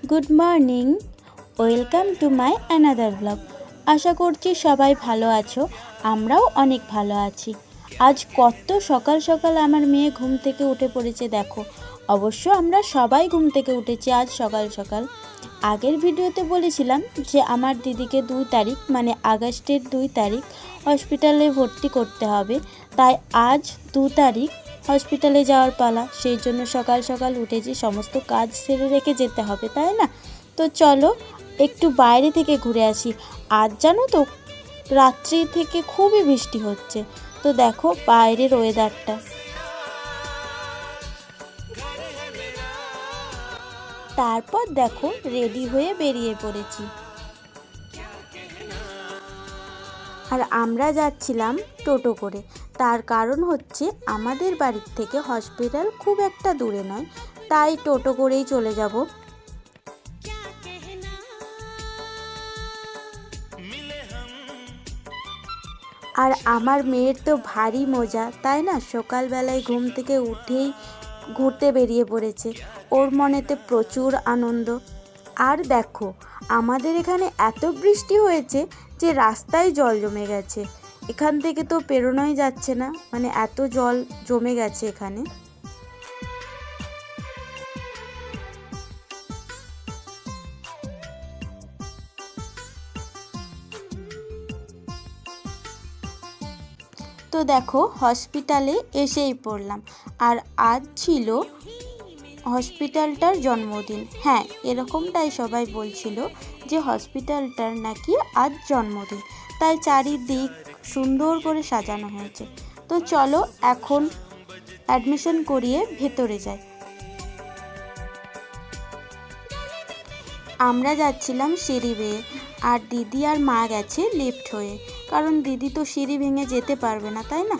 Good morning, welcome to my another blog. আশা করছি সবাই ভালো আছো, আমরাও অনেক ভালো আছি। আজ কত সকাল সকাল আমার মেয়ে ঘুম থেকে উঠে পড়েছে দেখো। অবশ্য আমরা সবাই ঘুম থেকে উঠেছি আজ সকাল সকাল। আগের ভিডিওতে বলেছিলাম যে আমার দিদিকে 2 তারিখ মানে আগস্টের 2 তারিখ হসপিটালে ভর্তি করতে হবে, তাই আজ 2 তারিখ হসপিটালে যাওয়ার পালা। সেই জন্য সকাল সকাল উঠেছি, সমস্ত কাজ সেরে রেখে যেতে হবে, তাই না? তো চলো একটু বাইরে থেকে ঘুরে আসি। আজ জানো তো রাত্রি থেকে খুবই বৃষ্টি হচ্ছে। তো দেখো বাইরের ওয়েদারটা। তারপর দেখো রেডি হয়ে বেরিয়ে পড়েছি। আর আমরা যাচ্ছিলাম টোটো করে। তার কারণ হচ্ছে আমাদের বাড়ির থেকে হসপিটাল খুব একটা দূরে নয়, তাই টোটো করেই চলে যাব। আর আমার মেয়ের তো ভারী মজা, তাই না? সকালবেলায় ঘুম থেকে উঠেই ঘুরতে বেরিয়ে পড়েছে, ওর মনেতে প্রচুর আনন্দ। আর দেখো আমাদের এখানে এত বৃষ্টি হয়েছে যে রাস্তায় জল জমে গেছে। এখান থেকে তো পেরোনোই যাচ্ছে না, মানে এত জল জমে গেছে এখানে। তো দেখো হসপিটালে এসেই পড়লাম। আর আজ ছিল হসপিটালটার জন্মদিন। হ্যাঁ, এরকমটাই সবাই বলছিল যে হসপিটালটার নাকি আজ জন্মদিন, তাই চারিদিক সুন্দর করে সাজানো হয়েছে। তো চলো এখন অ্যাডমিশন করিয়ে ভেতরে যাই। আমরা যাচ্ছিলাম সিঁড়ি বেয়ে, আর দিদি আর মা গেছে লিফট হয়ে, কারণ দিদি তো সিঁড়ি ভেঙে যেতে পারবে না, তাই না?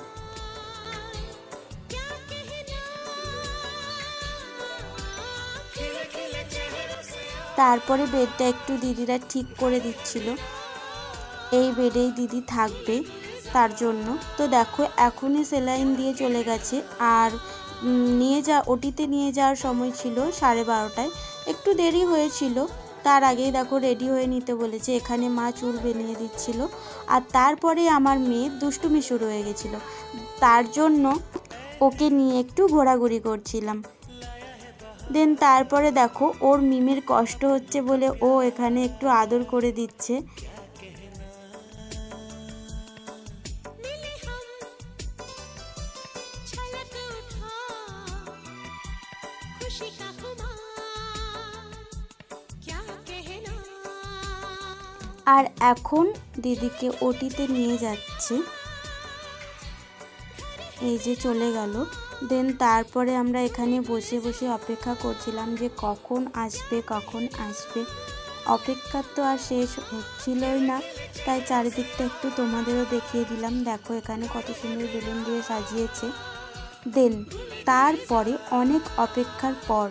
তারপরে বেডটা একটু দিদিরা ঠিক করে দিচ্ছিল, এই বেডেই দিদি থাকবে তার জন্য। তো দেখো এখনই সেলাইন দিয়ে চলে গেছে। আর ওটিতে নিয়ে যাওয়ার সময় ছিল 12:30টায়, একটু দেরি হয়েছিল। তার আগেই দেখো রেডি হয়ে নিতে বলেছে, এখানে মা চুল বেনিয়ে দিচ্ছিল। আর তারপরে আমার মেয়ে দুষ্টুমি শুরু হয়ে গেছিলো, তার জন্য ওকে নিয়ে একটু ঘোরাঘুরি করছিলাম। দেন তারপরে দেখো ওর মিমির কষ্ট হচ্ছে বলে ও এখানে একটু আদর করে দিচ্ছে। আর এখন দিদিকে ওটিতে নিয়ে যাচ্ছে, এই যে চলে গেল। দেন তারপরে আমরা এখানে বসে বসে অপেক্ষা করছিলাম যে কখন আসবে কখন আসবে। অপেক্ষার তো আর শেষ হচ্ছিলই না, তাই চারিদিকটা একটু তোমাদেরও দেখিয়ে দিলাম। দেখো এখানে কত সুন্দর বেলুন দিয়ে সাজিয়েছে। দেন তারপরে অনেক অপেক্ষার পর